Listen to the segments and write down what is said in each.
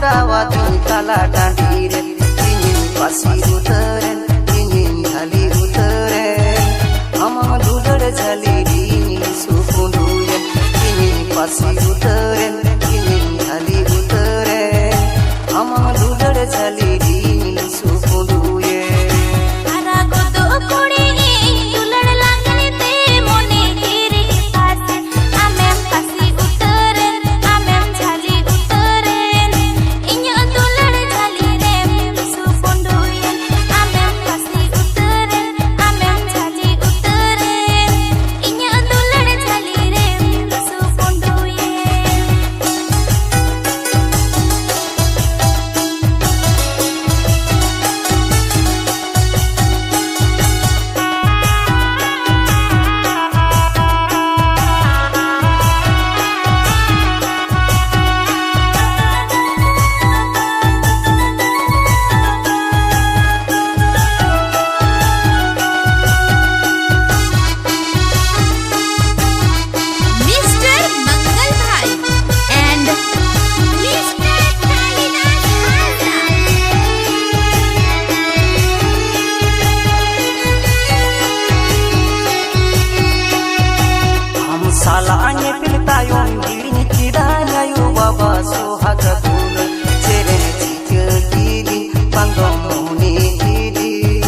modawa di kala dandire ingin pasi uteren ingin hali uteren amang dudar jali di supunduyen ingin pasi uteren ingin hali uteren amang dudar jali di supunduyen salahnya piltayon dirinya tidaknya yo baba sohaga guna ceren cicil didi panggong muni didi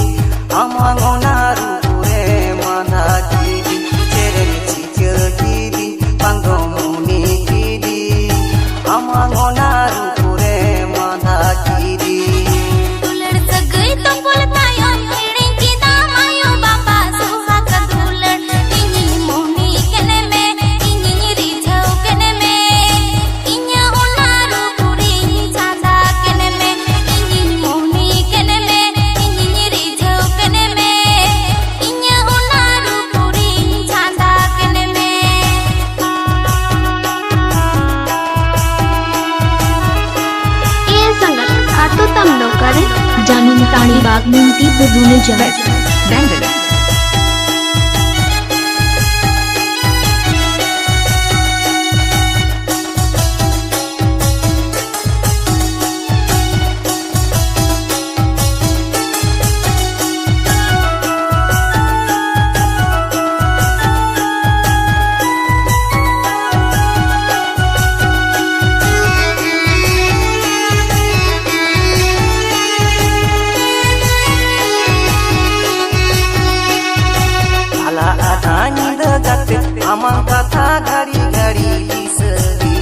amang onaru ure mana didi ceren cicil didi panggong muni didi amang onaru ure mana didi dular sagai tombol tayon hiring kita mayo baba sohaga dular ini muni keneme Jangan tani bag minti berdune jahat. amang kata gari-gari diseri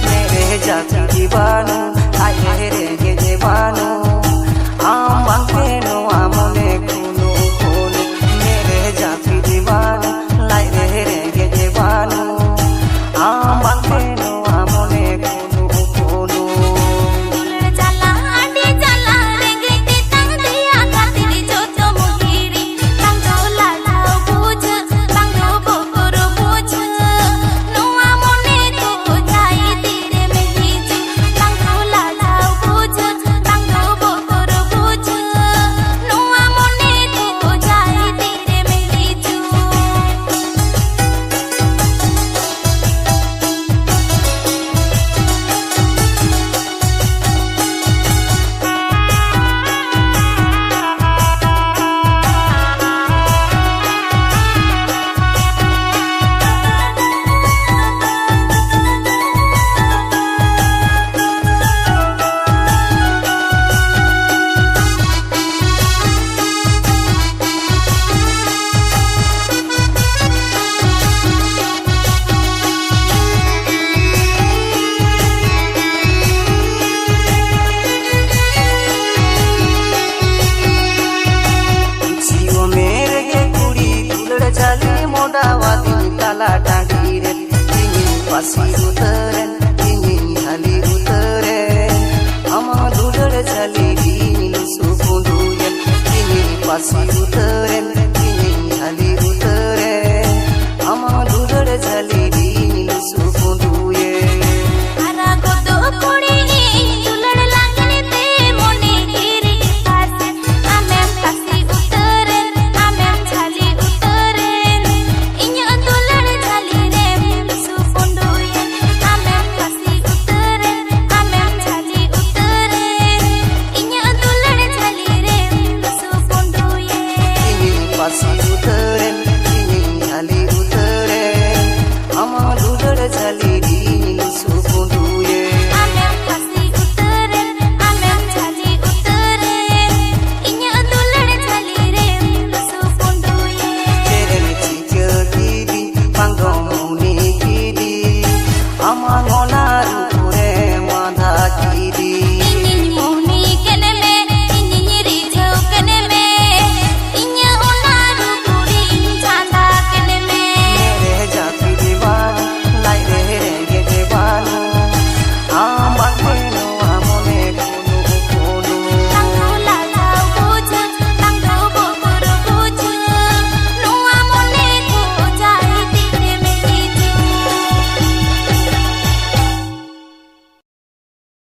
mere jati dibanu aire gejebanu amang keno amone kunu kunu mere jati dibanu laire gejebanu amang keno amone kunu kunu modawa di kala dandire ingin pasi uteren ingin hali uteren amang dudar jali di supunduyen ingin pasi uteren